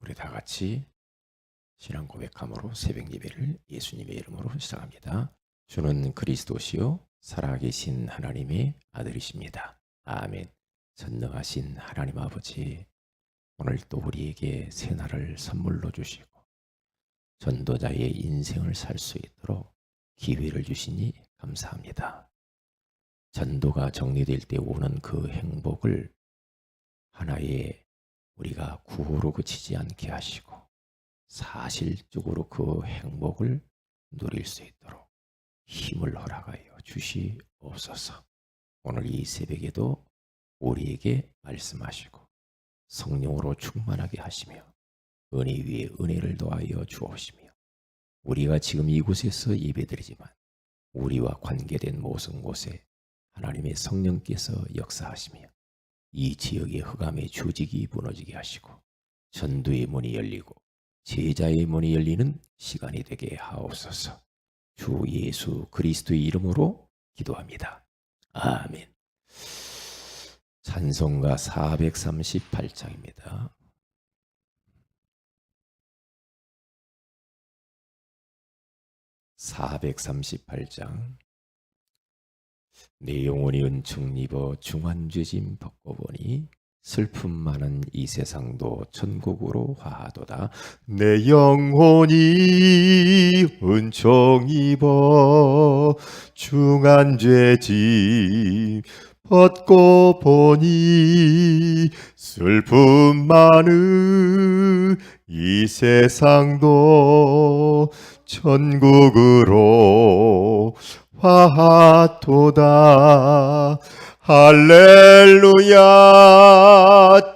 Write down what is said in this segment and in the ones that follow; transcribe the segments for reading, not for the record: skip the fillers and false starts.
우리 다 같이 신앙 고백함으로 새벽 예배를 예수님의 이름으로 시작합니다. 주는 그리스도시요 살아계신 하나님의 아들이십니다. 아멘. 전능하신 하나님 아버지, 오늘 또 우리에게 새날을 선물로 주시고 전도자의 인생을 살 수 있도록 기회를 주시니 감사합니다. 전도가 정리될 때 오는 그 행복을 하나의 우리가 구호로 그치지 않게 하시고 사실적으로 그 행복을 누릴 수 있도록 힘을 허락하여 주시옵소서. 오늘 이 새벽에도 우리에게 말씀하시고 성령으로 충만하게 하시며 은혜 위에 은혜를 더하여 주옵시며 우리가 지금 이곳에서 예배드리지만 우리와 관계된 모든 곳에 하나님의 성령께서 역사하시며 이 지역의 흑암의 조직이 무너지게 하시고 전도의 문이 열리고 제자의 문이 열리는 시간이 되게 하옵소서. 주 예수 그리스도의 이름으로 기도합니다. 아멘. 찬송가 438장입니다. (438장) 내 영혼이 은총 입어 중환죄짐 벗고 보니 슬픔 많은 이 세상도 천국으로 화하도다. 내 영혼이 은총 입어 중환죄짐 벗고 보니 슬픔 많은 이 세상도 천국으로 화하도다. 할렐루야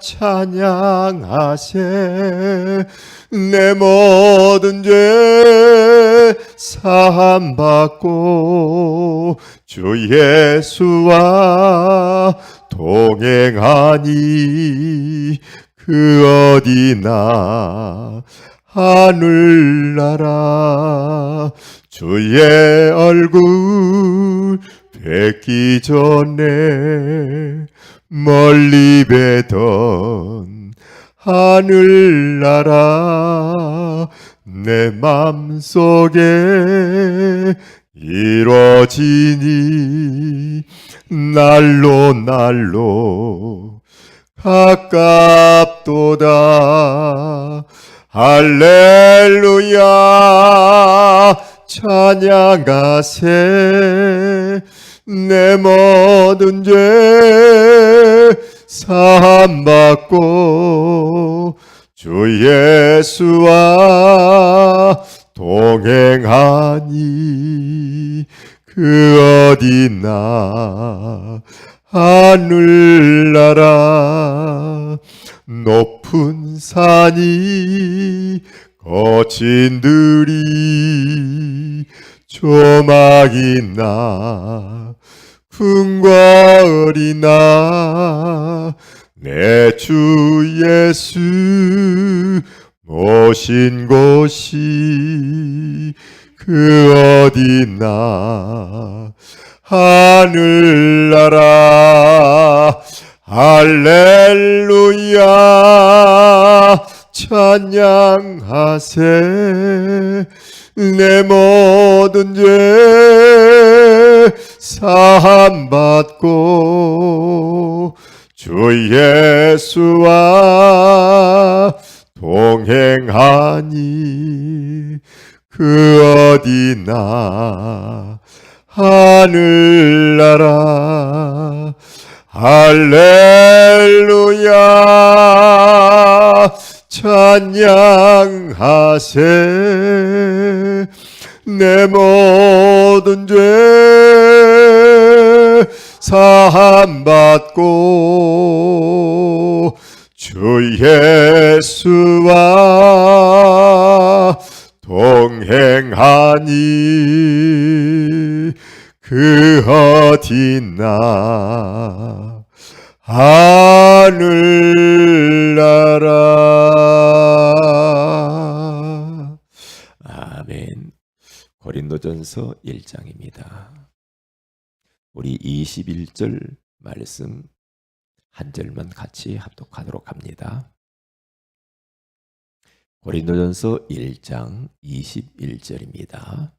찬양하세. 내 모든 죄 사함받고 주 예수와 동행하니 그 어디나 하늘나라 주의 얼굴 뵙기 전에 멀리 뵈던 하늘나라 내 맘속에 이루어지니 날로 날로 가깝도다. 할렐루야 찬양하세. 내 모든 죄 사함받고 주 예수와 동행하니 그 어디나 하늘나라 높은 산이 거친 들이 조막이 나 궁과 어리나 내 주 예수 모신 곳이 그 어디나 하늘나라. 할렐루야 찬양하세. 내 모든 죄 사함받고 주 예수와 동행하니 그 어디나 하늘나라. 할렐루야 찬양하세. 내 모든 죄 사함받고 주 예수와 동행하니 그 어디나 하늘나라. 아멘. 고린도전서 1장입니다. 우리 21절 말씀 한 절만 같이 합독하도록 합니다. 고린도전서 1장 21절입니다.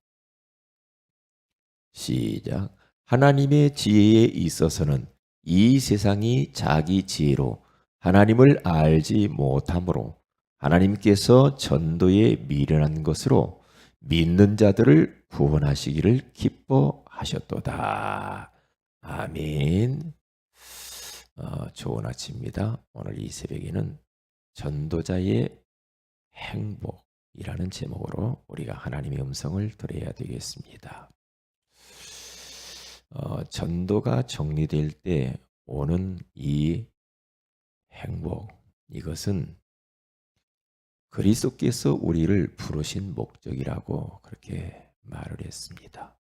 시작. 하나님의 지혜에 있어서는 이 세상이 자기 지혜로 하나님을 알지 못하므로 하나님께서 전도에 미련한 것으로 믿는 자들을 구원하시기를 기뻐하셨도다. 아멘. 좋은 아침입니다. 오늘 이 새벽에는 전도자의 행복이라는 제목으로 우리가 하나님의 음성을 들어야 되겠습니다. 전도가 정리될 때 오는 이 행복, 이것은 그리스도께서 우리를 부르신 목적이라고 그렇게 말을 했습니다.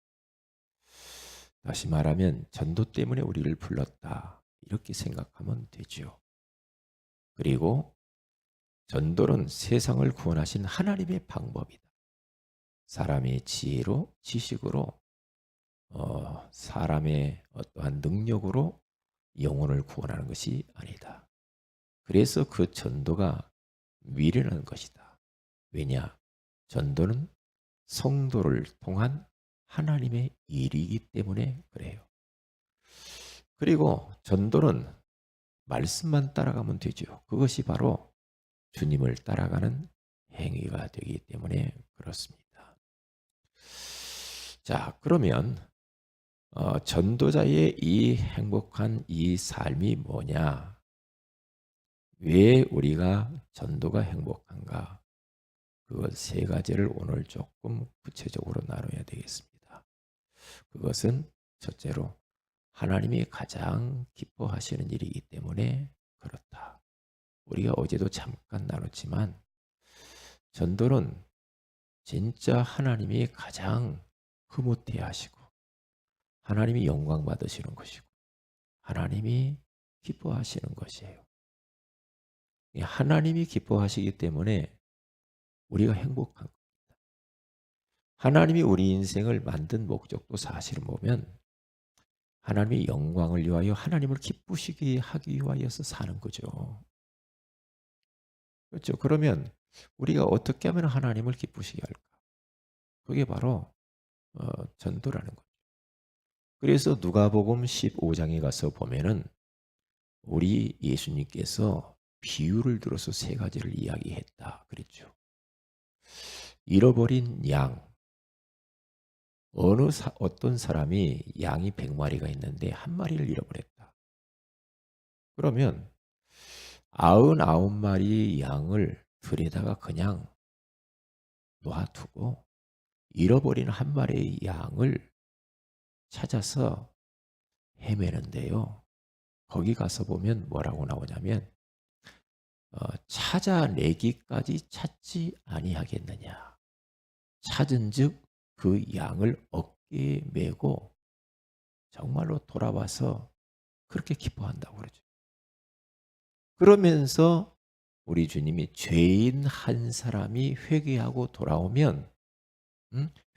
다시 말하면 전도 때문에 우리를 불렀다, 이렇게 생각하면 되죠. 그리고 전도는 세상을 구원하신 하나님의 방법이다. 사람의 지혜로, 지식으로, 사람의 어떠한 능력으로 영혼을 구원하는 것이 아니다. 그래서 그 전도가 미련한 것이다. 왜냐? 전도는 성도를 통한 하나님의 일이기 때문에 그래요. 그리고 전도는 말씀만 따라가면 되죠. 그것이 바로 주님을 따라가는 행위가 되기 때문에 그렇습니다. 자, 그러면 전도자의 이 행복한 이 삶이 뭐냐? 왜 우리가 전도가 행복한가? 그것 세 가지를 오늘 조금 구체적으로 나눠야 되겠습니다. 그것은 첫째로 하나님이 가장 기뻐하시는 일이기 때문에 그렇다. 우리가 어제도 잠깐 나눴지만 전도는 진짜 하나님이 가장 흐뭇해 하시고 하나님이 영광 받으시는 것이고 하나님이 기뻐하시는 것이에요. 하나님이 기뻐하시기 때문에 우리가 행복한 겁니다. 하나님이 우리 인생을 만든 목적도 사실은 보면 하나님의 영광을 위하여 하나님을 기쁘시게 하기 위하여서 사는 거죠. 그렇죠. 그러면 우리가 어떻게 하면 하나님을 기쁘시게 할까? 그게 바로 전도라는 거죠. 그래서 누가복음 15장에 가서 보면은 우리 예수님께서 비유를 들어서 세 가지를 이야기했다 그랬죠. 잃어버린 양. 어떤 사람이 양이 100마리가 있는데 한 마리를 잃어버렸다. 그러면 99마리 양을 들에다가 그냥 놔두고 잃어버린 한 마리의 양을 찾아서 헤매는데요. 거기 가서 보면 뭐라고 나오냐면 찾아내기까지 찾지 아니하겠느냐. 찾은즉 그 양을 어깨에 메고 정말로 돌아와서 그렇게 기뻐한다고 그러죠. 그러면서 우리 주님이 죄인 한 사람이 회개하고 돌아오면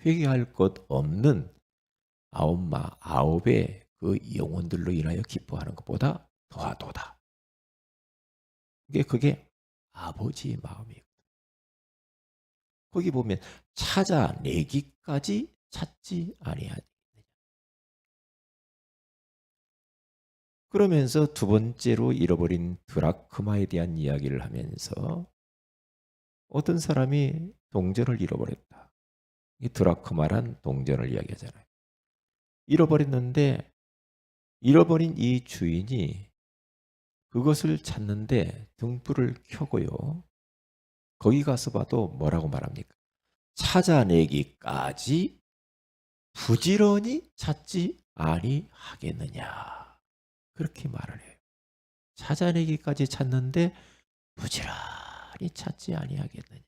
회개할 것 없는 아홉의 그 영혼들로 인하여 기뻐하는 것보다 더하도다. 그게 아버지의 마음이에요. 거기 보면 찾아내기까지 찾지 아니하니. 그러면서 두 번째로 잃어버린 드라크마에 대한 이야기를 하면서 어떤 사람이 동전을 잃어버렸다. 이 드라크마란 동전을 이야기하잖아요. 잃어버렸는데 잃어버린 이 주인이 그것을 찾는데 등불을 켜고요. 거기 가서 봐도 뭐라고 말합니까? 찾아내기까지 부지런히 찾지 아니하겠느냐. 그렇게 말을 해요. 찾아내기까지 찾는데 부지런히 찾지 아니하겠느냐.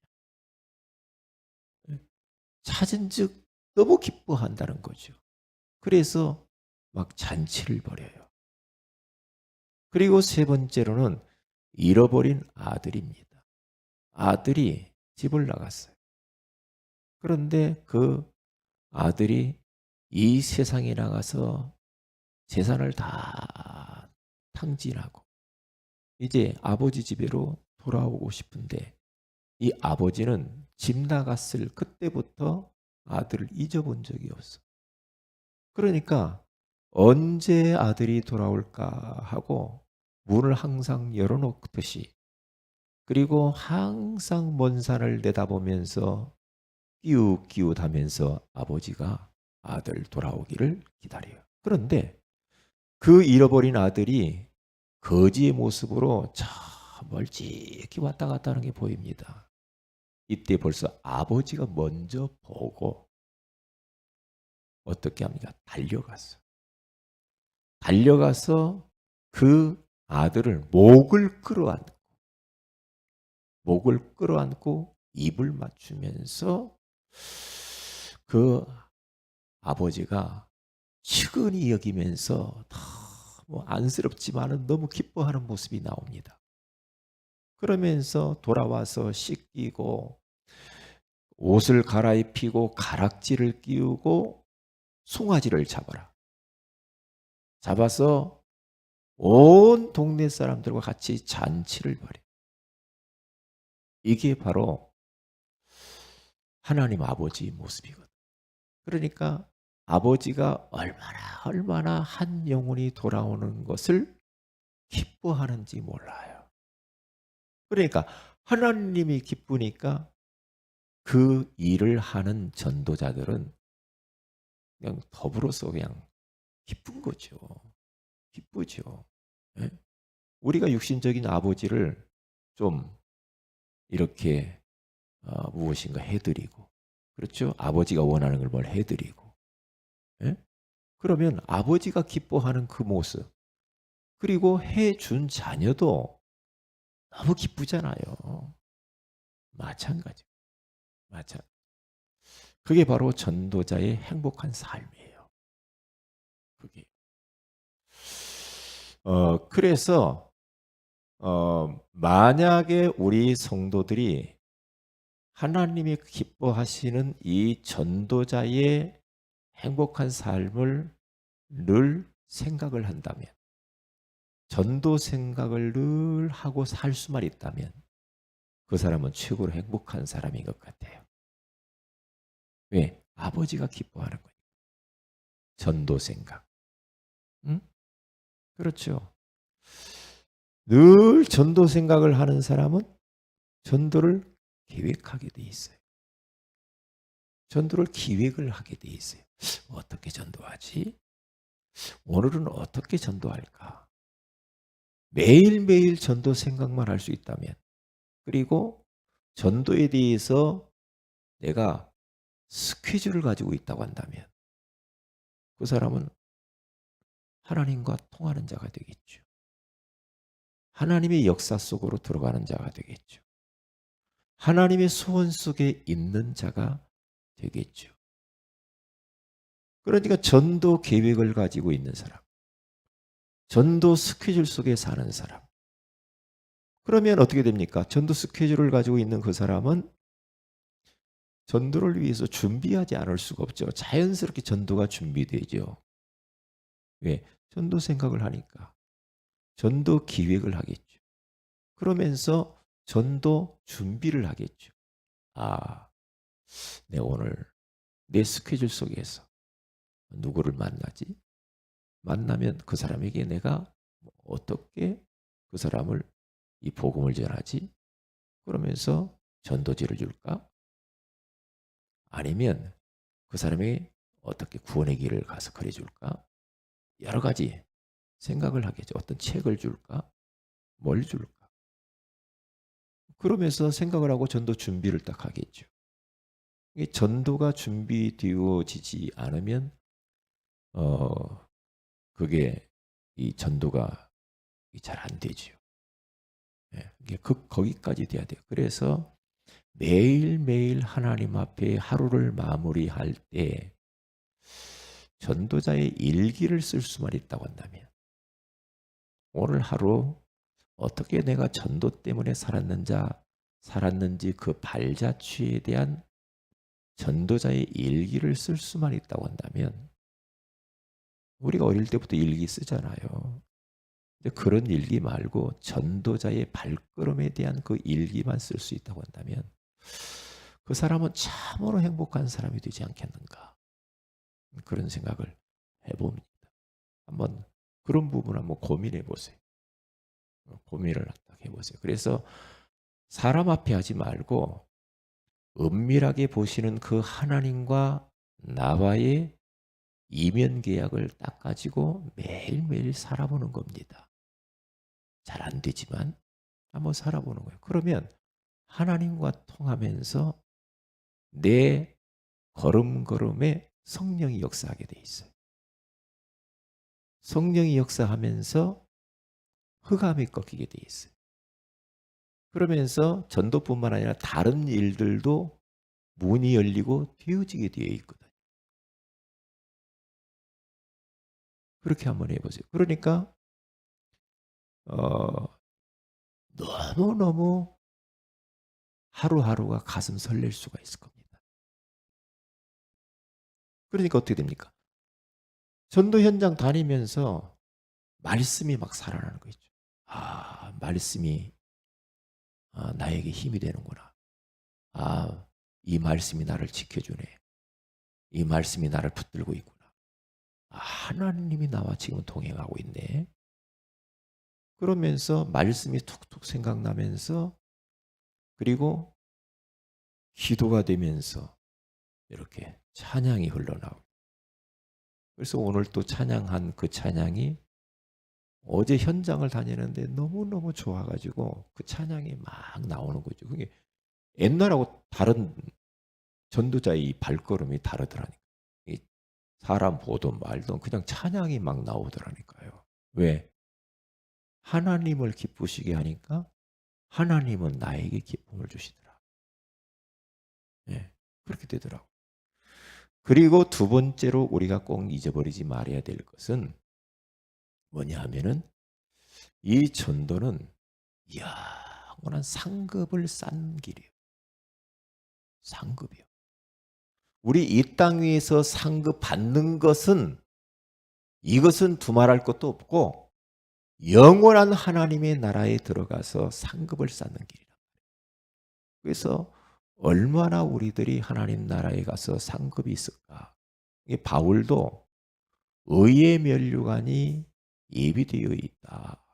찾은즉 너무 기뻐한다는 거죠. 그래서 막 잔치를 벌여요. 그리고 세 번째로는 잃어버린 아들입니다. 아들이 집을 나갔어요. 그런데 그 아들이 이 세상에 나가서 재산을 다 탕진하고 이제 아버지 집으로 돌아오고 싶은데 이 아버지는 집 나갔을 그때부터 아들을 잊어본 적이 없어. 그러니까 언제 아들이 돌아올까 하고 문을 항상 열어놓듯이, 그리고 항상 먼 산을 내다보면서 끼웃끼웃하면서 아버지가 아들 돌아오기를 기다려요. 그런데 그 잃어버린 아들이 거지의 모습으로 저 멀찍이 왔다 갔다 하는 게 보입니다. 이때 벌써 아버지가 먼저 보고 어떻게 합니까? 달려가서 그 아들을 목을 끌어안고 입을 맞추면서 그 아버지가 측은히 여기면서 뭐 안쓰럽지만은 너무 기뻐하는 모습이 나옵니다. 그러면서 돌아와서 씻기고 옷을 갈아입히고 가락지를 끼우고 송아지를 잡아서 온 동네 사람들과 같이 잔치를 벌여. 이게 바로 하나님 아버지의 모습이거든. 그러니까 아버지가 얼마나 한 영혼이 돌아오는 것을 기뻐하는지 몰라요. 그러니까 하나님이 기쁘니까 그 일을 하는 전도자들은 그냥 더불어서 그냥 기쁜 거죠. 기쁘죠. 예? 우리가 육신적인 아버지를 좀 이렇게 무엇인가 해드리고, 그렇죠? 아버지가 원하는 걸 뭘 해드리고, 예? 그러면 아버지가 기뻐하는 그 모습, 그리고 해준 자녀도 너무 기쁘잖아요. 마찬가지. 마찬. 그게 바로 전도자의 행복한 삶이에요. 그게. 그래서 만약에 우리 성도들이 하나님이 기뻐하시는 이 전도자의 행복한 삶을 늘 생각을 한다면, 전도 생각을 늘 하고 살 수만 있다면 그 사람은 최고로 행복한 사람인 것 같아요. 왜? 아버지가 기뻐하는 거예요. 전도 생각. 응? 그렇죠. 늘 전도 생각을 하는 사람은 전도를 계획하게 돼 있어요. 전도를 기획을 하게 돼 있어요. 어떻게 전도하지? 오늘은 어떻게 전도할까? 매일매일 전도 생각만 할 수 있다면, 그리고 전도에 대해서 내가 스케줄을 가지고 있다고 한다면 그 사람은 하나님과 통하는 자가 되겠죠. 하나님의 역사 속으로 들어가는 자가 되겠죠. 하나님의 소원 속에 있는 자가 되겠죠. 그러니까 전도 계획을 가지고 있는 사람, 전도 스케줄 속에 사는 사람. 그러면 어떻게 됩니까? 전도 스케줄을 가지고 있는 그 사람은 전도를 위해서 준비하지 않을 수가 없죠. 자연스럽게 전도가 준비되죠. 왜? 전도 생각을 하니까. 전도 기획을 하겠죠. 그러면서 전도 준비를 하겠죠. 아, 내 오늘 내 스케줄 속에서 누구를 만나지? 만나면 그 사람에게 내가 어떻게 그 사람을 이 복음을 전하지? 그러면서 전도지를 줄까? 아니면 그 사람이 어떻게 구원의 길을 가서 그려줄까? 여러 가지 생각을 하겠죠. 어떤 책을 줄까? 뭘 줄까? 그러면서 생각을 하고 전도 준비를 딱 하겠죠. 이 전도가 준비되어지지 않으면 그게 이 전도가 잘 안 되죠. 예, 이게 거기까지 돼야 돼요. 그래서 매일매일 하나님 앞에 하루를 마무리할 때 전도자의 일기를 쓸 수만 있다고 한다면, 오늘 하루 어떻게 내가 전도 때문에 살았는지 그 발자취에 대한 전도자의 일기를 쓸 수만 있다고 한다면, 우리가 어릴 때부터 일기 쓰잖아요. 근데 그런 일기 말고 전도자의 발걸음에 대한 그 일기만 쓸 수 있다고 한다면 그 사람은 참으로 행복한 사람이 되지 않겠는가, 그런 생각을 해봅니다. 한번 그런 부분 한번 고민해 보세요. 고민을 딱 해보세요. 그래서 사람 앞에 하지 말고 은밀하게 보시는 그 하나님과 나와의 이면 계약을 딱 가지고 매일매일 살아보는 겁니다. 잘 안 되지만 한번 살아보는 거예요. 그러면 하나님과 통하면서 내 걸음걸음에 성령이 역사하게 돼 있어요. 성령이 역사하면서 흑암이 꺾이게 돼 있어요. 그러면서 전도뿐만 아니라 다른 일들도 문이 열리고 되어지게 되어 있거든요. 그렇게 한번 해보세요. 그러니까 너무너무 하루하루가 가슴 설렐 수가 있을 겁니다. 그러니까 어떻게 됩니까? 전도 현장 다니면서 말씀이 막 살아나는 거 있죠. 아, 말씀이 나에게 힘이 되는구나. 아, 이 말씀이 나를 지켜주네. 이 말씀이 나를 붙들고 있구나. 아, 하나님이 나와 지금 동행하고 있네. 그러면서 말씀이 툭툭 생각나면서, 그리고 기도가 되면서 이렇게 찬양이 흘러나오고. 그래서 오늘 또 찬양한 그 찬양이 어제 현장을 다니는데 너무너무 좋아가지고 그 찬양이 막 나오는 거죠. 그게 옛날하고 다른 전도자의 이 발걸음이 다르더라니까. 이 사람 보든 말든 그냥 찬양이 막 나오더라니까요. 왜? 하나님을 기쁘시게 하니까 하나님은 나에게 기쁨을 주시더라. 예, 그렇게 되더라고. 그리고 두 번째로 우리가 꼭 잊어버리지 말아야 될 것은 뭐냐 하면은 이 전도는 영원한 상급을 쌓는 길이에요. 상급이요. 우리 이 땅 위에서 상급 받는 것은, 이것은 두말할 것도 없고 영원한 하나님의 나라에 들어가서 상급을 쌓는 길이다. 그래서 얼마나 우리들이 하나님 나라에 가서 상급이 있을까. 이 바울도 의의 면류관이 예비되어 있다.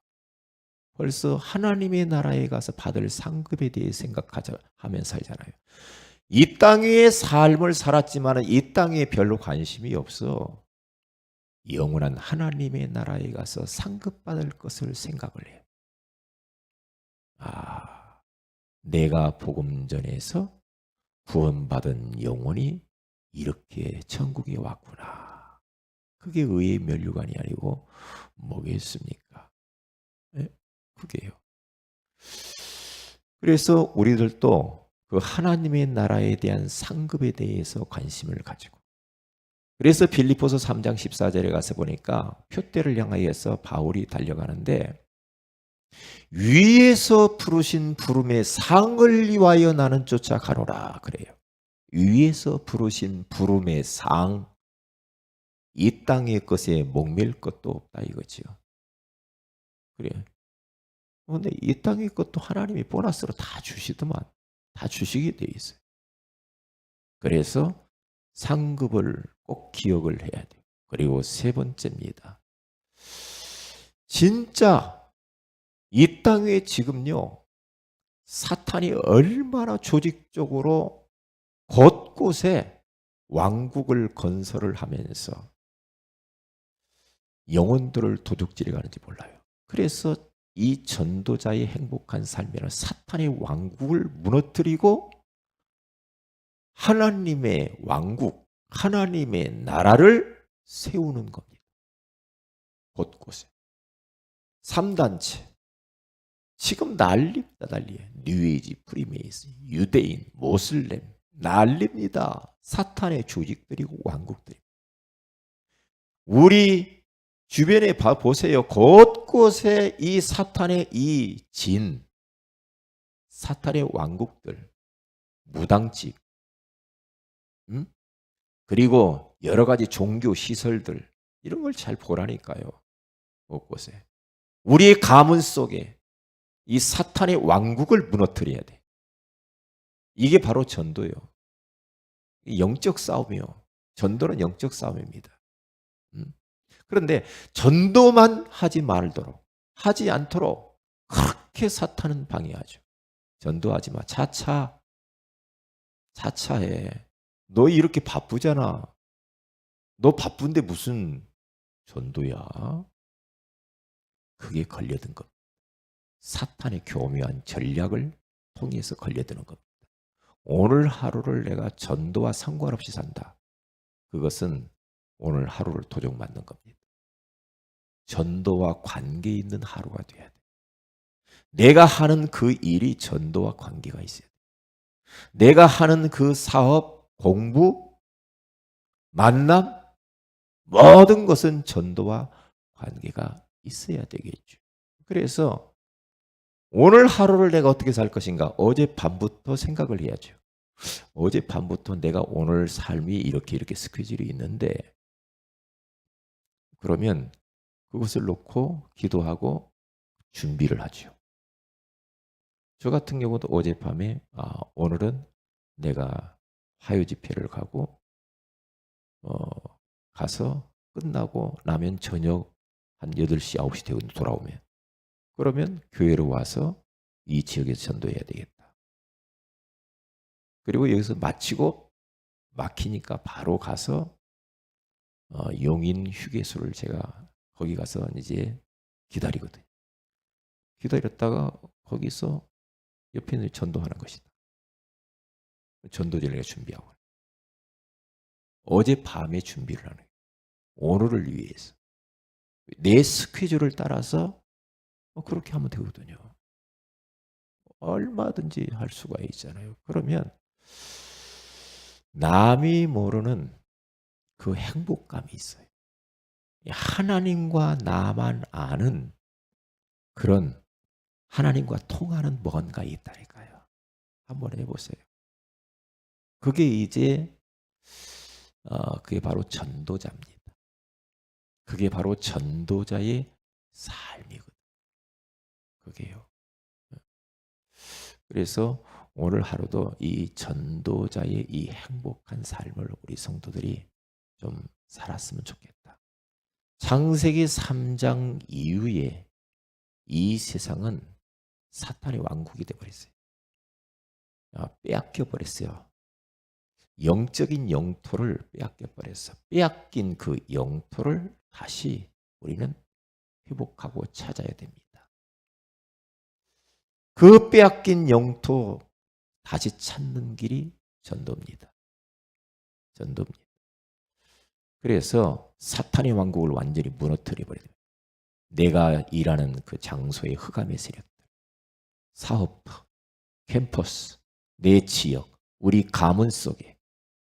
벌써 하나님의 나라에 가서 받을 상급에 대해 생각하면서 살잖아요. 이 땅의 삶을 살았지만 이 땅에 별로 관심이 없어. 영원한 하나님의 나라에 가서 상급받을 것을 생각을 해요. 아, 내가 복음 전에서 구원받은 영혼이 이렇게 천국에 왔구나. 그게 의의 면류관이 아니고 뭐겠습니까? 예? 그게요. 그래서 우리들도 그 하나님의 나라에 대한 상급에 대해서 관심을 가지고, 그래서 빌립보서 3장 14절에 가서 보니까 표대를 향하여서 바울이 달려가는데 위에서 부르신 부름의 상을 위하여 나는 쫓아가노라 그래요. 위에서 부르신 부름의 상, 이 땅의 것에 목맬 것도 없다 이거지요. 그래요. 그런데 이 땅의 것도 하나님이 보너스로 다 주시더만, 다 주시게 돼 있어요. 그래서 상급을 꼭 기억을 해야 돼요. 그리고 세 번째입니다. 진짜 이 땅에 지금요, 사탄이 얼마나 조직적으로 곳곳에 왕국을 건설을 하면서 영혼들을 도둑질해 가는지 몰라요. 그래서 이 전도자의 행복한 삶이란 사탄의 왕국을 무너뜨리고 하나님의 왕국, 하나님의 나라를 세우는 겁니다. 곳곳에. 3단체. 지금 난립니다, 난리예요. 뉴에이지, 프리메이슨, 유대인, 모슬렘, 난립니다. 사탄의 조직들이고 왕국들이. 우리 주변에 보세요. 곳곳에 이 사탄의 이 진, 사탄의 왕국들, 무당집, 그리고 여러 가지 종교 시설들, 이런 걸 잘 보라니까요. 곳곳에. 우리의 가문 속에 이 사탄의 왕국을 무너뜨려야 돼. 이게 바로 전도요. 영적 싸움이요. 전도는 영적 싸움입니다. 그런데 전도만 하지 말도록, 하지 않도록 그렇게 사탄은 방해하죠. 전도하지 마. 차차해. 너 이렇게 바쁘잖아. 너 바쁜데 무슨 전도야? 그게 걸려든 겁니다. 사탄의 교묘한 전략을 통해서 걸려드는 겁니다. 오늘 하루를 내가 전도와 상관없이 산다. 그것은 오늘 하루를 도적맞는 겁니다. 전도와 관계 있는 하루가 돼야 돼. 내가 하는 그 일이 전도와 관계가 있어야 돼. 내가 하는 그 사업, 공부, 만남, 모든 것은 전도와 관계가 있어야 되겠죠. 그래서 오늘 하루를 내가 어떻게 살 것인가? 어젯밤부터 생각을 해야죠. 어젯밤부터 내가 오늘 삶이 이렇게 스케줄이 있는데, 그러면 그것을 놓고 기도하고 준비를 하죠. 저 같은 경우도 어젯밤에 오늘은 내가 화요 집회를 가고 가서 끝나고 나면 저녁 한 8시, 9시 되고 돌아오면, 그러면 교회로 와서 이 지역에서 전도해야 되겠다. 그리고 여기서 마치고 막히니까 바로 가서 용인 휴게소를 제가 거기 가서 이제 기다리거든요. 기다렸다가 거기서 옆에 있는 전도하는 것이다. 전도제를 준비하고 어젯밤에 준비를 하는 거예요. 오늘을 위해서. 내 스케줄을 따라서 그렇게 하면 되거든요. 얼마든지 할 수가 있잖아요. 그러면 남이 모르는 그 행복감이 있어요. 하나님과 나만 아는 그런 하나님과 통하는 뭔가 있다니까요. 한번 해보세요. 그게 이제 그게 바로 전도자입니다. 그게 바로 전도자의 삶이거든요. 그게요. 그래서 오늘 하루도 이 전도자의 이 행복한 삶을 우리 성도들이 좀 살았으면 좋겠다. 창세기 3장 이후에 이 세상은 사탄의 왕국이 되어버렸어요. 빼앗겨 버렸어요. 영적인 영토를 빼앗겨 버렸어. 빼앗긴 그 영토를 다시 우리는 회복하고 찾아야 됩니다. 그 빼앗긴 영토 다시 찾는 길이 전도입니다. 전도입니다. 그래서 사탄의 왕국을 완전히 무너뜨려 버려요. 내가 일하는 그 장소의 흑암의 세력들, 사업터, 캠퍼스, 내 지역, 우리 가문 속에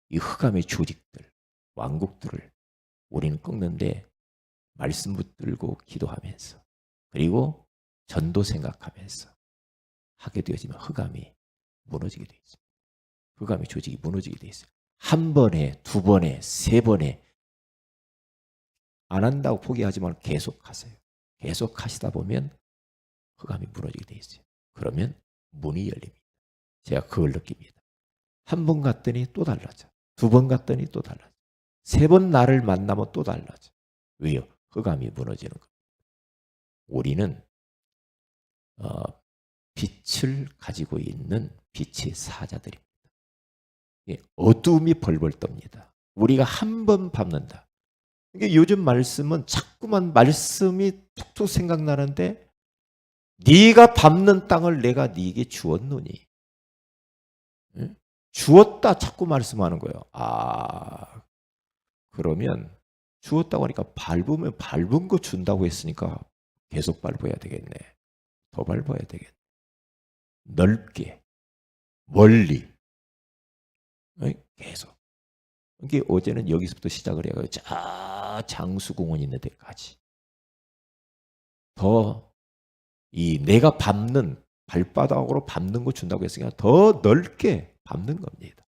이 흑암의 조직들, 왕국들을 우리는 꺾는데 말씀 붙들고 기도하면서, 그리고 전도 생각하면서 하게 되어지면 흑암이 무너지게 되어 있습니다. 흑암의 조직이 무너지게 되어 있어요. 한 번에, 두 번에, 세 번에 안 한다고 포기하지 말고 계속 하세요. 계속 하시다 보면 흑암이 무너지게 되어 있어요. 그러면 문이 열립니다. 제가 그걸 느낍니다. 한 번 갔더니 또 달라져. 두 번 갔더니 또 달라져. 세 번 나를 만나면 또 달라져. 왜요? 흑암이 무너지는 겁니다. 우리는 빛을 가지고 있는 빛의 사자들입니다. 어둠이 벌벌 떱니다. 우리가 한 번 밟는다. 그러니까 요즘 말씀은 자꾸만 말씀이 툭툭 생각나는데, 네가 밟는 땅을 내가 네게 주었노니. 주었다 자꾸 말씀하는 거예요. 그러면 주었다고 하니까 밟으면 밟은 거 준다고 했으니까 계속 밟아야 되겠네. 더 밟아야 되겠네. 넓게, 멀리, 계속. 이게 어제는 여기서부터 시작을 해요. 저 장수공원 있는 데까지. 더 이 내가 밟는 발바닥으로 밟는 거 준다고 했으니까 더 넓게 밟는 겁니다.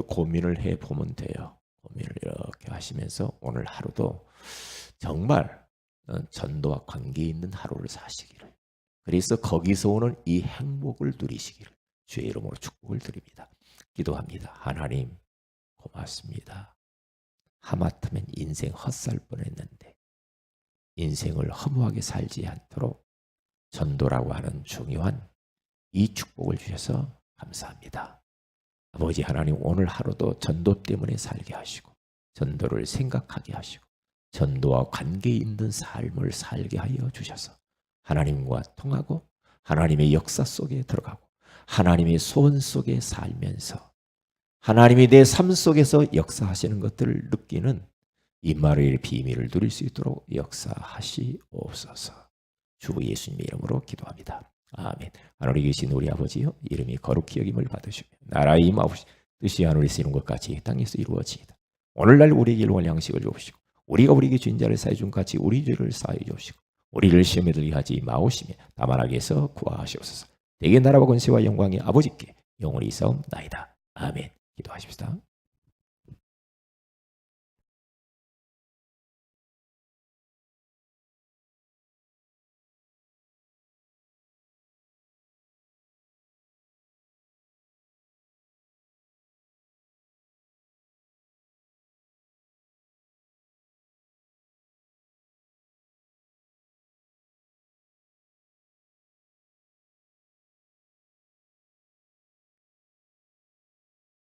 고민을 해보면 돼요. 고민을 이렇게 하시면서 오늘 하루도 정말 전도와 관계 있는 하루를 사시기를, 그래서 거기서 오는 이 행복을 누리시기를 주의 이름으로 축복을 드립니다. 기도합니다. 하나님 고맙습니다. 하마터면 인생 헛살 뻔했는데 인생을 허무하게 살지 않도록 전도라고 하는 중요한 이 축복을 주셔서 감사합니다. 아버지 하나님, 오늘 하루도 전도 때문에 살게 하시고 전도를 생각하게 하시고 전도와 관계 있는 삶을 살게 하여 주셔서 하나님과 통하고 하나님의 역사 속에 들어가고 하나님의 소원 속에 살면서 하나님이 내 삶 속에서 역사하시는 것들을 느끼는 임마누엘의 비밀을 누릴 수 있도록 역사하시옵소서. 주 예수님의 이름으로 기도합니다. 아멘. 하늘에 계신 우리 아버지여, 이름이 거룩히 여김을 받으시며 나라의 임하옵시며 뜻이 하늘에서 이룬 것 같이 땅에서 이루어지이다. 오늘날 우리에게 일용할 양식을 주옵시고 우리가 우리에게 죄인 자를 사해 준 같이 우리 죄를 사해 주옵시고 우리를 시험에 들게 하지 마오시며 다만 악에서 구하시옵소서. 대개 나라와 권세와 영광이 아버지께 영원히 있사옵나이다. 아멘. 기도하십시다.